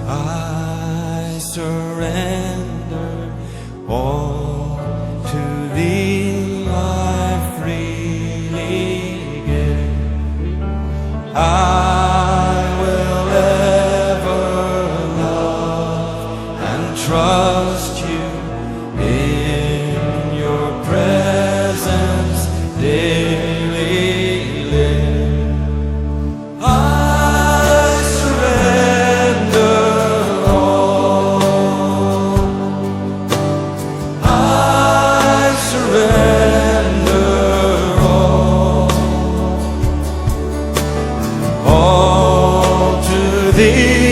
I surrender all to Thee, I freely give. I will ever love and trust You, in Your presence daily live. I surrender all. I surrender all to Thee.